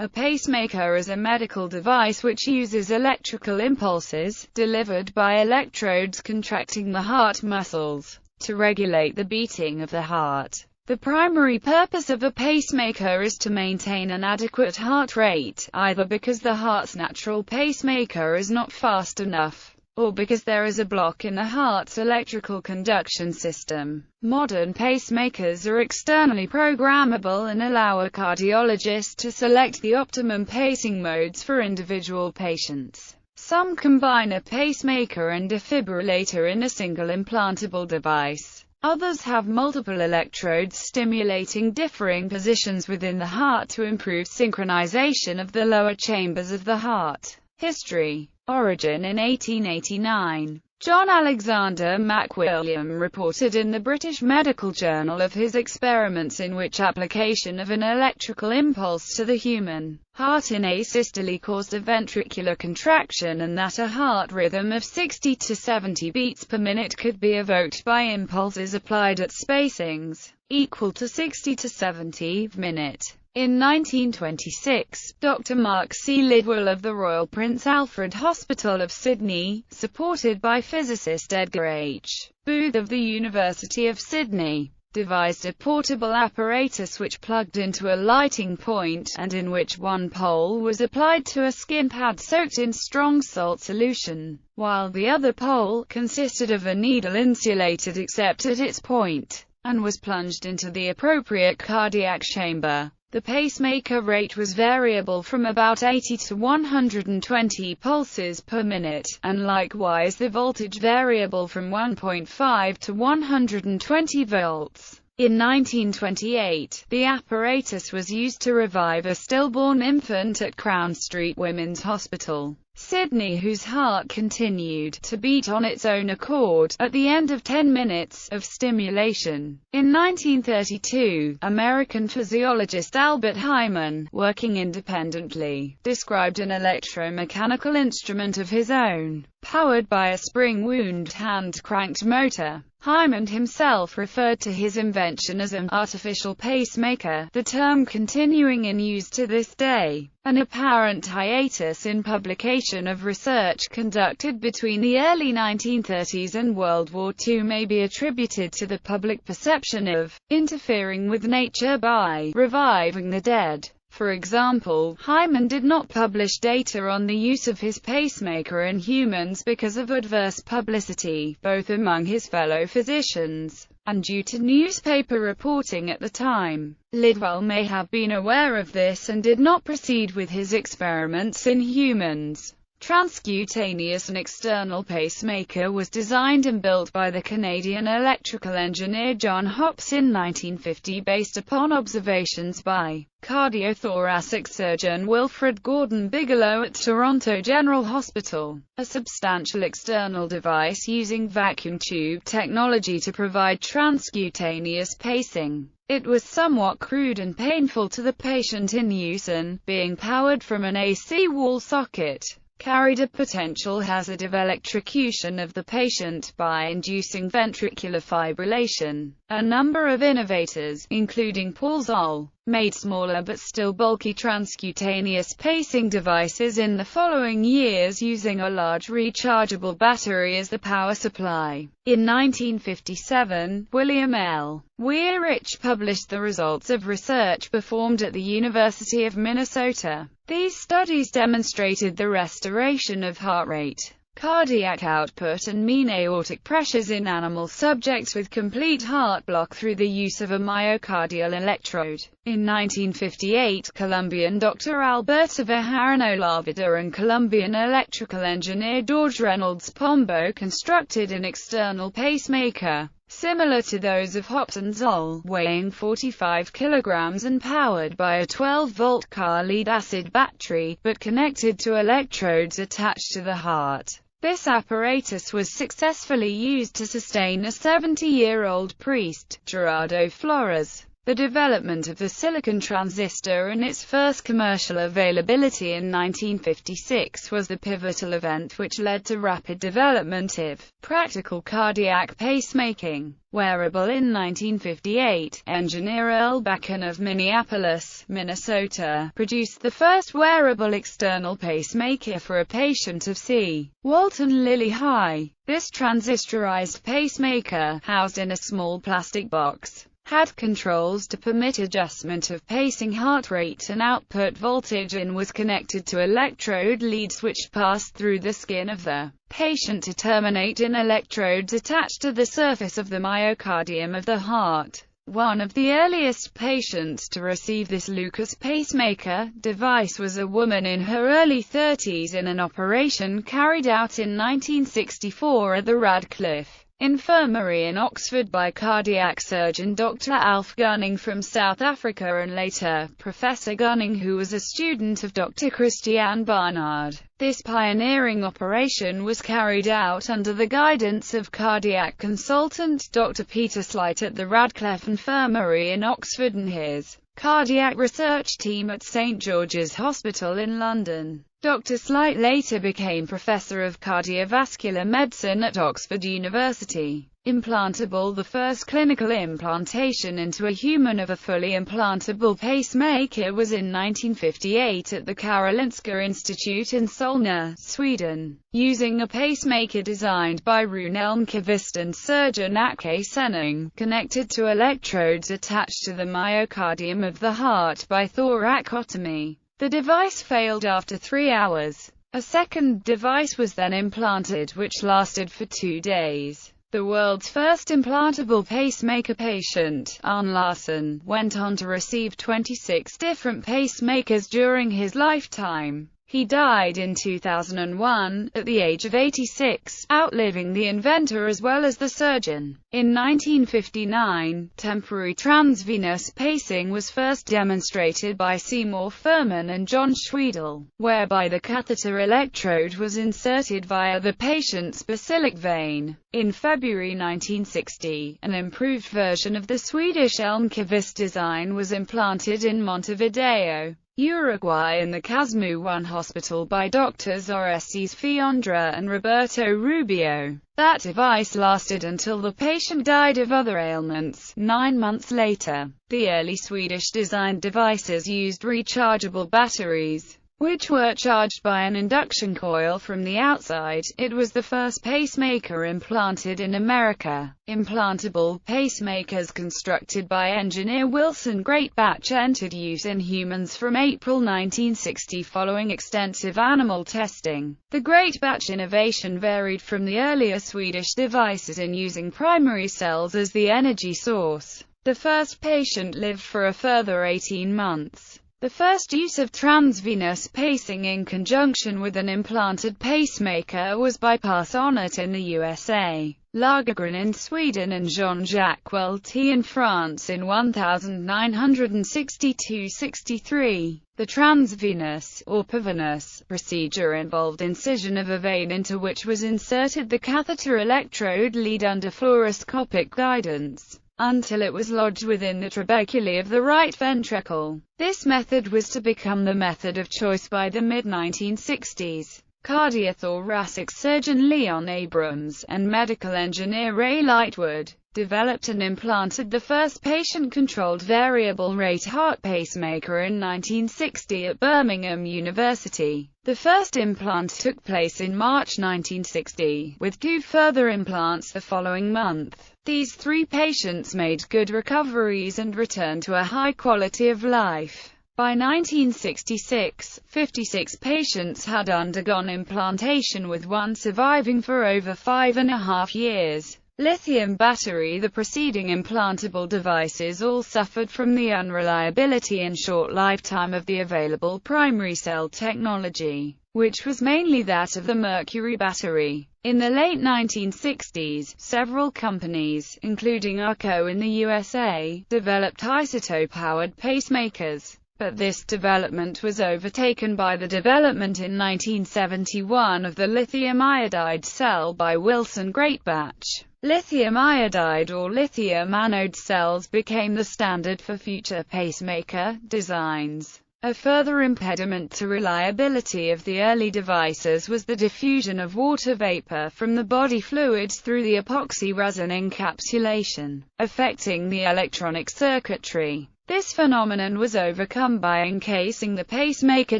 A pacemaker is a medical device which uses electrical impulses, delivered by electrodes contracting the heart muscles, to regulate the beating of the heart. The primary purpose of a pacemaker is to maintain an adequate heart rate, either because the heart's natural pacemaker is not fast enough, or because there is a block in the heart's electrical conduction system. Modern pacemakers are externally programmable and allow a cardiologist to select the optimum pacing modes for individual patients. Some combine a pacemaker and defibrillator in a single implantable device. Others have multiple electrodes stimulating differing positions within the heart to improve synchronization of the lower chambers of the heart. History. Origin. In 1889, John Alexander McWilliam reported in the British Medical Journal of his experiments in which application of an electrical impulse to the human heart in asystole caused a ventricular contraction, and that a heart rhythm of 60 to 70 beats per minute could be evoked by impulses applied at spacings equal to 60 to 70 per minute. In 1926, Dr. Mark C. Lidwell of the Royal Prince Alfred Hospital of Sydney, supported by physicist Edgar H. Booth of the University of Sydney, devised a portable apparatus which plugged into a lighting point, and in which one pole was applied to a skin pad soaked in strong salt solution, while the other pole consisted of a needle insulated except at its point, and was plunged into the appropriate cardiac chamber. The pacemaker rate was variable from about 80 to 120 pulses per minute, and likewise the voltage variable from 1.5 to 120 volts. In 1928, the apparatus was used to revive a stillborn infant at Crown Street Women's Hospital, Sydney, whose heart continued to beat on its own accord at the end of 10 minutes of stimulation. In 1932, American physiologist Albert Hyman, working independently, described an electromechanical instrument of his own, powered by a spring-wound hand-cranked motor. Hyman himself referred to his invention as an artificial pacemaker, the term continuing in use to this day. An apparent hiatus in publication of research conducted between the early 1930s and World War II may be attributed to the public perception of interfering with nature by reviving the dead. For example, Hyman did not publish data on the use of his pacemaker in humans because of adverse publicity, both among his fellow physicians and due to newspaper reporting at the time. Lidwell may have been aware of this and did not proceed with his experiments in humans. Transcutaneous, an external pacemaker, was designed and built by the Canadian electrical engineer John Hopps in 1950 based upon observations by cardiothoracic surgeon Wilfred Gordon Bigelow at Toronto General Hospital. A substantial external device using vacuum tube technology to provide transcutaneous pacing. It was somewhat crude and painful to the patient in use and, being powered from an AC wall socket, carried a potential hazard of electrocution of the patient by inducing ventricular fibrillation. A number of innovators, including Paul Zoll, made smaller but still bulky transcutaneous pacing devices in the following years using a large rechargeable battery as the power supply. In 1957, William L. Weirich published the results of research performed at the University of Minnesota. These studies demonstrated the restoration of heart rate, cardiac output and mean aortic pressures in animal subjects with complete heart block through the use of a myocardial electrode. In 1958, Colombian Dr. Alberto Bejarano-Lavida and Colombian electrical engineer George Reynolds Pombo constructed an external pacemaker, similar to those of Hopps and Zoll, weighing 45 kilograms and powered by a 12-volt car lead-acid battery, but connected to electrodes attached to the heart. This apparatus was successfully used to sustain a 70-year-old priest, Gerardo Flores. The development of the silicon transistor and its first commercial availability in 1956 was the pivotal event which led to rapid development of practical cardiac pacemaking. Wearable in 1958, engineer Earl Bakken of Minneapolis, Minnesota, produced the first wearable external pacemaker for a patient of C. Walton Lilly High. This transistorized pacemaker, housed in a small plastic box, had controls to permit adjustment of pacing heart rate and output voltage and was connected to electrode leads which passed through the skin of the patient to terminate in electrodes attached to the surface of the myocardium of the heart. One of the earliest patients to receive this Lucas pacemaker device was a woman in her early 30s in an operation carried out in 1964 at the Radcliffe Infirmary in Oxford by cardiac surgeon Dr. Alf Gunning from South Africa and later Professor Gunning, who was a student of Dr. Christiaan Barnard. This pioneering operation was carried out under the guidance of cardiac consultant Dr. Peter Slight at the Radcliffe Infirmary in Oxford and his cardiac research team at St. George's Hospital in London. Dr. Slight later became Professor of Cardiovascular Medicine at Oxford University. Implantable. The first clinical implantation into a human of a fully implantable pacemaker was in 1958 at the Karolinska Institute in Solna, Sweden, using a pacemaker designed by Rune Elmqvist and surgeon Åke Senning, connected to electrodes attached to the myocardium of the heart by thoracotomy. The device failed after 3 hours. A second device was then implanted which lasted for 2 days. The world's first implantable pacemaker patient, Arne Larsson, went on to receive 26 different pacemakers during his lifetime. He died in 2001, at the age of 86, outliving the inventor as well as the surgeon. In 1959, temporary transvenous pacing was first demonstrated by Seymour Furman and John Schwedel, whereby the catheter electrode was inserted via the patient's basilic vein. In February 1960, an improved version of the Swedish Elmqvist design was implanted in Montevideo, Uruguay in the Casmu 1 hospital by Drs. Orestes Fiondra and Roberto Rubio. That device lasted until the patient died of other ailments. 9 months later, the early Swedish-designed devices used rechargeable batteries, which were charged by an induction coil from the outside. It was the first pacemaker implanted in America. Implantable pacemakers constructed by engineer Wilson Greatbatch entered use in humans from April 1960 following extensive animal testing. The Greatbatch innovation varied from the earlier Swedish devices in using primary cells as the energy source. The first patient lived for a further 18 months. The first use of transvenous pacing in conjunction with an implanted pacemaker was by Per Sonnet in the USA, Lagergren in Sweden and Jean-Jacques Welty in France in 1962–63. The transvenous, or pervenous, procedure involved incision of a vein into which was inserted the catheter electrode lead under fluoroscopic guidance, until it was lodged within the trabeculae of the right ventricle. This method was to become the method of choice by the mid-1960s. Cardiothoracic surgeon Leon Abrams and medical engineer Ray Lightwood developed and implanted the first patient-controlled variable-rate heart pacemaker in 1960 at Birmingham University. The first implant took place in March 1960, with 2 further implants the following month. These 3 patients made good recoveries and returned to a high quality of life. By 1966, 56 patients had undergone implantation, with 1 surviving for over 5.5 years. Lithium Battery. The preceding implantable devices all suffered from the unreliability and short lifetime of the available primary cell technology, which was mainly that of the mercury battery. In the late 1960s, several companies, including Marko in the USA, developed isotope-powered pacemakers. But this development was overtaken by the development in 1971 of the lithium iodide cell by Wilson Greatbatch. Lithium iodide or lithium anode cells became the standard for future pacemaker designs. A further impediment to reliability of the early devices was the diffusion of water vapor from the body fluids through the epoxy resin encapsulation, affecting the electronic circuitry. This phenomenon was overcome by encasing the pacemaker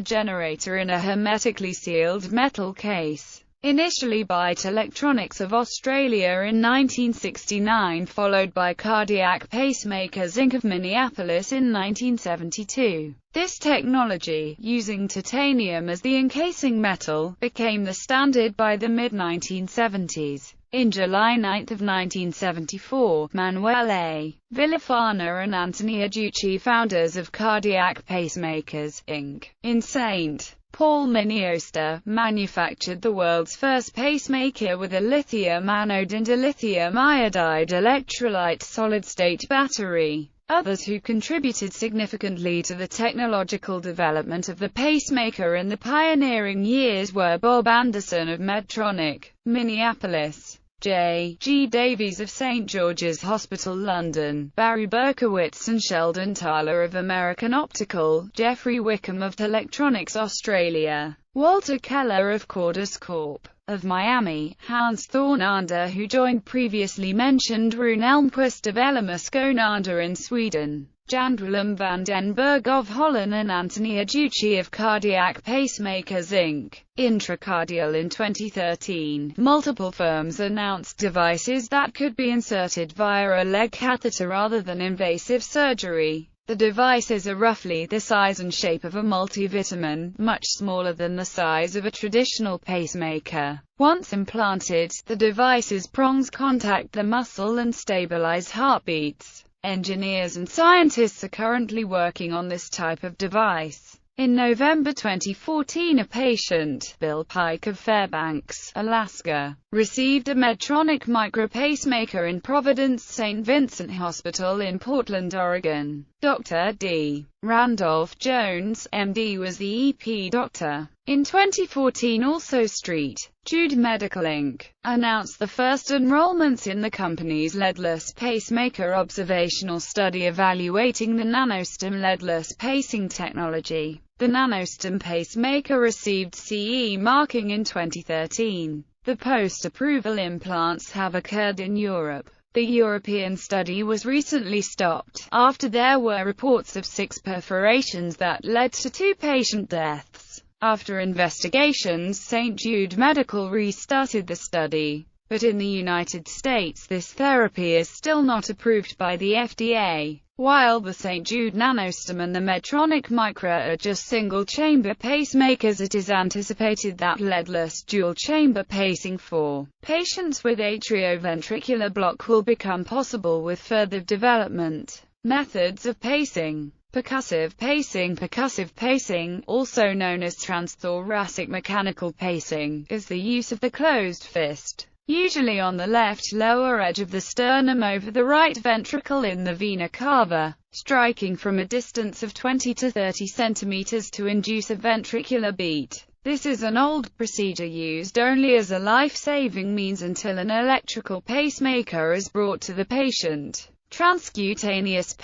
generator in a hermetically sealed metal case. Initially by Electronics of Australia in 1969, followed by Cardiac Pacemakers Inc. of Minneapolis in 1972. This technology, using titanium as the encasing metal, became the standard by the mid-1970s. In July 9 of 1974, Manuel A. Villafana and Anthony Adducci, founders of Cardiac Pacemakers, Inc., in St. Paul, Minnesota, manufactured the world's first pacemaker with a lithium anode and a lithium iodide electrolyte solid-state battery. Others who contributed significantly to the technological development of the pacemaker in the pioneering years were Bob Anderson of Medtronic, Minneapolis, J. G. Davies of St. George's Hospital, London, Barry Berkowitz and Sheldon Tyler of American Optical, Jeffrey Wickham of Electronics Australia, Walter Keller of Cordis Corp. Of Miami, Hans Thornander, who joined previously mentioned Rune Elmquist of Ellemusconanda in Sweden, Jan Willem van den Berg of Holland and Anthony Adducci of Cardiac Pacemakers Inc. Intracardial. In 2013, multiple firms announced devices that could be inserted via a leg catheter rather than invasive surgery. The devices are roughly the size and shape of a multivitamin, much smaller than the size of a traditional pacemaker. Once implanted, the device's prongs contact the muscle and stabilize heartbeats. Engineers and scientists are currently working on this type of device. In November 2014, a patient, Bill Pike of Fairbanks, Alaska, received a Medtronic micro-pacemaker in Providence St. Vincent Hospital in Portland, Oregon. Dr. D. Randolph Jones, MD, was the EP doctor. In 2014, also St. Jude Medical Inc. announced the first enrollments in the company's leadless pacemaker observational study evaluating the NanoStem leadless pacing technology. The NanoStem pacemaker received CE marking in 2013. The post-approval implants have occurred in Europe. The European study was recently stopped, after there were reports of 6 perforations that led to 2 patient deaths. After investigations, St. Jude Medical restarted the study. But in the United States this therapy is still not approved by the FDA. While the St. Jude NanoStem and the Medtronic Micra are just single-chamber pacemakers, it is anticipated that leadless dual-chamber pacing for patients with atrioventricular block will become possible with further development. Methods of pacing. Percussive pacing, also known as transthoracic mechanical pacing, is the use of the closed fist, usually on the left lower edge of the sternum over the right ventricle in the vena cava, striking from a distance of 20 to 30 centimeters to induce a ventricular beat. This is an old procedure used only as a life-saving means until an electrical pacemaker is brought to the patient. Transcutaneous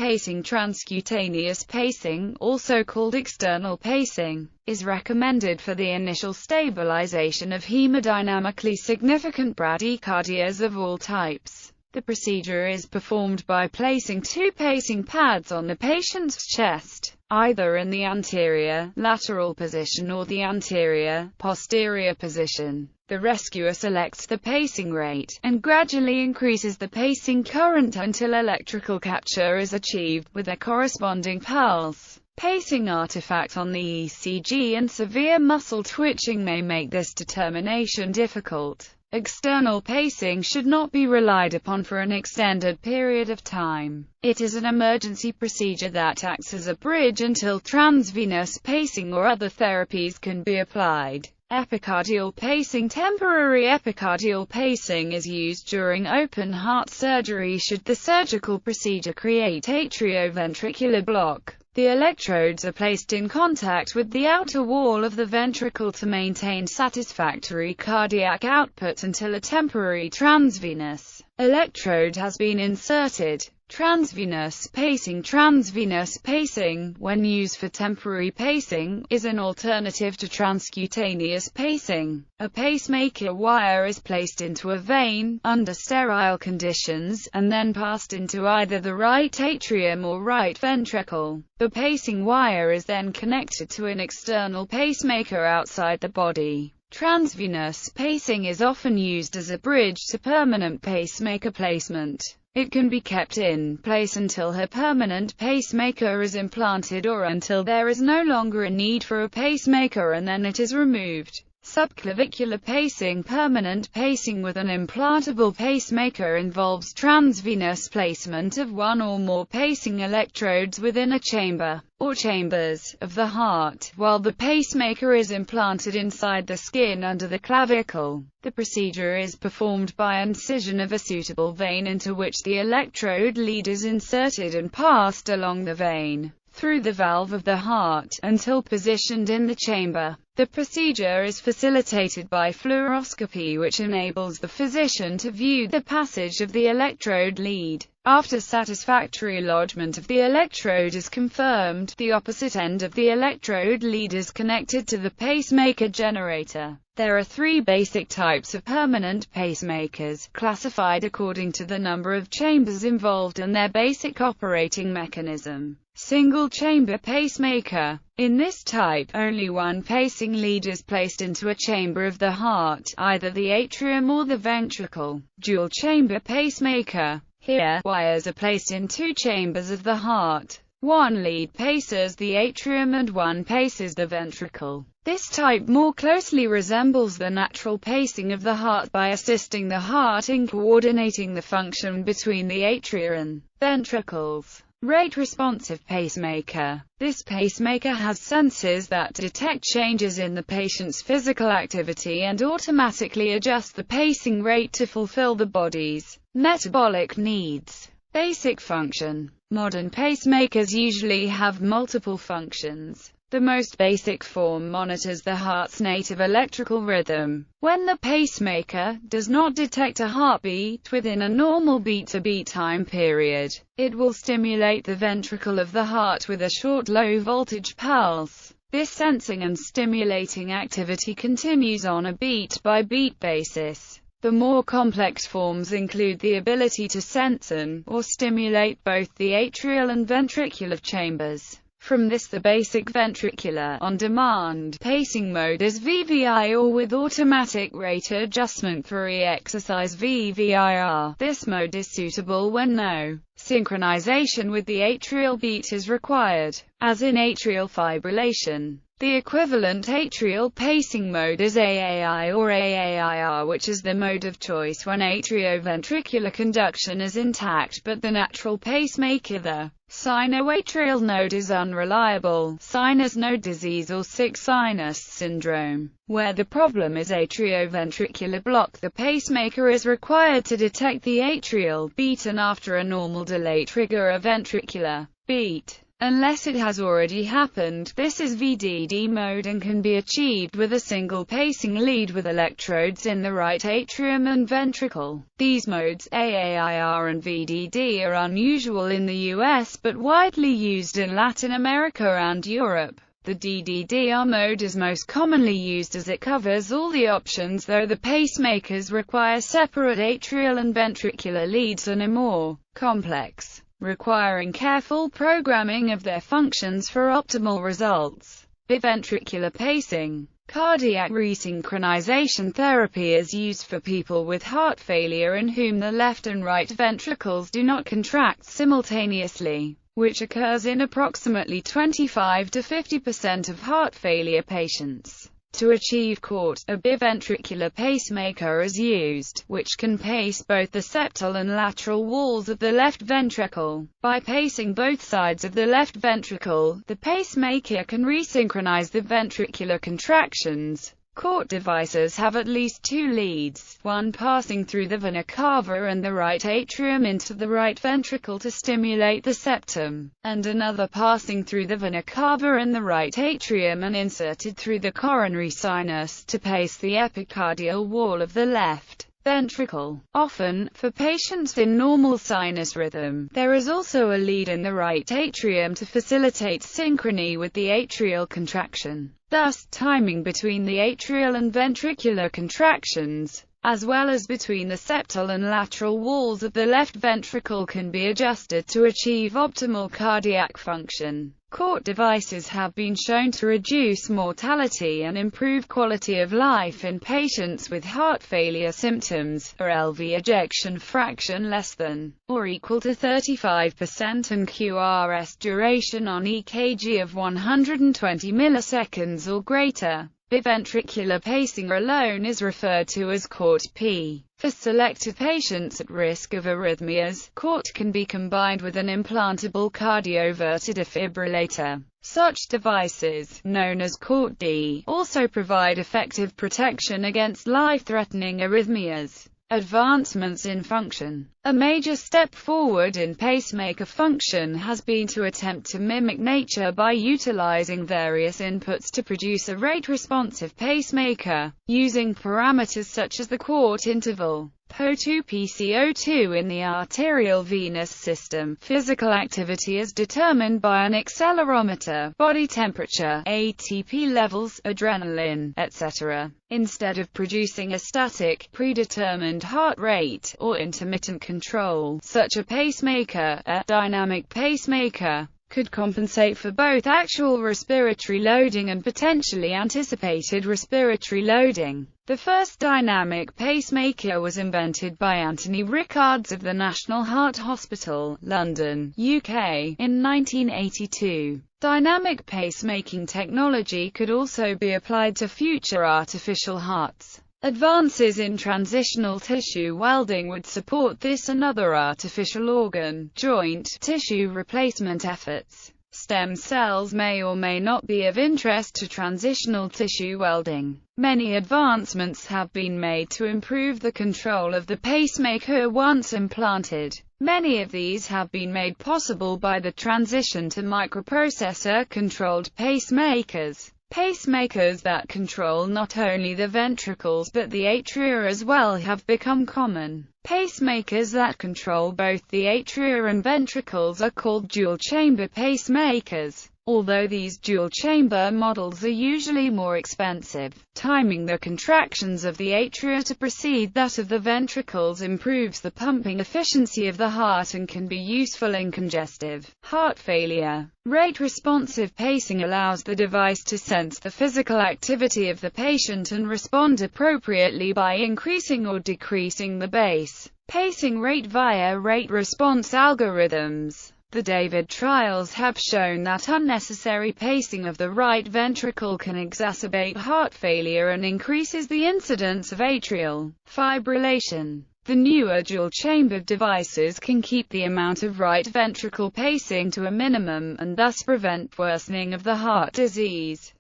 pacing, also called external pacing, is recommended for the initial stabilization of hemodynamically significant bradycardias of all types. The procedure is performed by placing 2 pacing pads on the patient's chest, either in the anterior, lateral position or the anterior, posterior position. The rescuer selects the pacing rate, and gradually increases the pacing current until electrical capture is achieved, with a corresponding pulse. Pacing artifact on the ECG and severe muscle twitching may make this determination difficult. External pacing should not be relied upon for an extended period of time. It is an emergency procedure that acts as a bridge until transvenous pacing or other therapies can be applied. Epicardial pacing. Temporary epicardial pacing is used during open heart surgery should the surgical procedure create atrioventricular block. The electrodes are placed in contact with the outer wall of the ventricle to maintain satisfactory cardiac output until a temporary transvenous electrode has been inserted. Transvenous pacing. Transvenous pacing, when used for temporary pacing, is an alternative to transcutaneous pacing. A pacemaker wire is placed into a vein, under sterile conditions, and then passed into either the right atrium or right ventricle. The pacing wire is then connected to an external pacemaker outside the body. Transvenous pacing is often used as a bridge to permanent pacemaker placement. It can be kept in place until her permanent pacemaker is implanted or until there is no longer a need for a pacemaker and then it is removed. Subclavicular pacing. Permanent pacing with an implantable pacemaker involves transvenous placement of one or more pacing electrodes within a chamber, or chambers, of the heart, while the pacemaker is implanted inside the skin under the clavicle. The procedure is performed by incision of a suitable vein into which the electrode lead is inserted and passed along the vein, through the valve of the heart, until positioned in the chamber. The procedure is facilitated by fluoroscopy, which enables the physician to view the passage of the electrode lead. After satisfactory lodgement of the electrode is confirmed, the opposite end of the electrode lead is connected to the pacemaker generator. There are three basic types of permanent pacemakers, classified according to the number of chambers involved and their basic operating mechanism. Single-chamber pacemaker. In this type, only one pacing lead is placed into a chamber of the heart, either the atrium or the ventricle. Dual-chamber pacemaker. Here, wires are placed in two chambers of the heart. One lead paces the atrium and one paces the ventricle. This type more closely resembles the natural pacing of the heart by assisting the heart in coordinating the function between the atria and ventricles. Rate-responsive pacemaker. This pacemaker has sensors that detect changes in the patient's physical activity and automatically adjust the pacing rate to fulfill the body's metabolic needs. Basic function. Modern pacemakers usually have multiple functions. The most basic form monitors the heart's native electrical rhythm. When the pacemaker does not detect a heartbeat within a normal beat-to-beat time period, it will stimulate the ventricle of the heart with a short low-voltage pulse. This sensing and stimulating activity continues on a beat-by-beat basis. The more complex forms include the ability to sense or stimulate both the atrial and ventricular chambers. From this, the basic ventricular on-demand pacing mode is VVI, or with automatic rate adjustment for exercise VVIR. This mode is suitable when no synchronization with the atrial beat is required, as in atrial fibrillation. The equivalent atrial pacing mode is AAI or AAIR, which is the mode of choice when atrioventricular conduction is intact but the natural pacemaker, the sinoatrial node, is unreliable. Sinus node disease or sick sinus syndrome, where the problem is atrioventricular block. The pacemaker is required to detect the atrial beat and after a normal delay trigger a ventricular beat. Unless it has already happened, this is Vdd mode and can be achieved with a single pacing lead with electrodes in the right atrium and ventricle. These modes, AAIR and Vdd, are unusual in the US but widely used in Latin America and Europe. The DDDR mode is most commonly used as it covers all the options, though the pacemakers require separate atrial and ventricular leads and are more complex, requiring careful programming of their functions for optimal results. Biventricular pacing. Cardiac resynchronization therapy is used for people with heart failure in whom the left and right ventricles do not contract simultaneously, which occurs in approximately 25 to 50% of heart failure patients. To achieve CORT, a biventricular pacemaker is used, which can pace both the septal and lateral walls of the left ventricle. By pacing both sides of the left ventricle, the pacemaker can resynchronize the ventricular contractions. CORT devices have at least two leads, one passing through the vena cava and the right atrium into the right ventricle to stimulate the septum, and another passing through the vena cava and the right atrium and inserted through the coronary sinus to pace the epicardial wall of the left ventricle. Often, for patients in normal sinus rhythm, there is also a lead in the right atrium to facilitate synchrony with the atrial contraction. Thus, timing between the atrial and ventricular contractions, as well as between the septal and lateral walls of the left ventricle, can be adjusted to achieve optimal cardiac function. CORT devices have been shown to reduce mortality and improve quality of life in patients with heart failure symptoms, or LV ejection fraction less than or equal to 35% and QRS duration on EKG of 120 milliseconds or greater. Biventricular pacing alone is referred to as CORT-P. For selected patients at risk of arrhythmias, CORT can be combined with an implantable cardioverter defibrillator. Such devices, known as CORT-D, also provide effective protection against life-threatening arrhythmias. Advancements in function. A major step forward in pacemaker function has been to attempt to mimic nature by utilizing various inputs to produce a rate-responsive pacemaker, using parameters such as the CORT interval, PO2 PCO2 in the arterial venous system, physical activity as determined by an accelerometer, body temperature, ATP levels, adrenaline, etc., instead of producing a static, predetermined heart rate, or intermittent control. Such a pacemaker, a dynamic pacemaker, could compensate for both actual respiratory loading and potentially anticipated respiratory loading. The first dynamic pacemaker was invented by Anthony Rickards of the National Heart Hospital, London, UK, in 1982. Dynamic pacemaking technology could also be applied to future artificial hearts. Advances in transitional tissue welding would support this and other artificial organ, joint, tissue replacement efforts. Stem cells may or may not be of interest to transitional tissue welding. Many advancements have been made to improve the control of the pacemaker once implanted. Many of these have been made possible by the transition to microprocessor-controlled pacemakers. Pacemakers that control not only the ventricles but the atria as well have become common. Pacemakers that control both the atria and ventricles are called dual-chamber pacemakers. Although these dual-chamber models are usually more expensive, timing the contractions of the atria to precede that of the ventricles improves the pumping efficiency of the heart and can be useful in congestive heart failure. Rate-responsive pacing allows the device to sense the physical activity of the patient and respond appropriately by increasing or decreasing the base pacing rate via rate-response algorithms. The David trials have shown that unnecessary pacing of the right ventricle can exacerbate heart failure and increases the incidence of atrial fibrillation. The newer dual-chambered devices can keep the amount of right ventricle pacing to a minimum, and thus prevent worsening of the heart disease.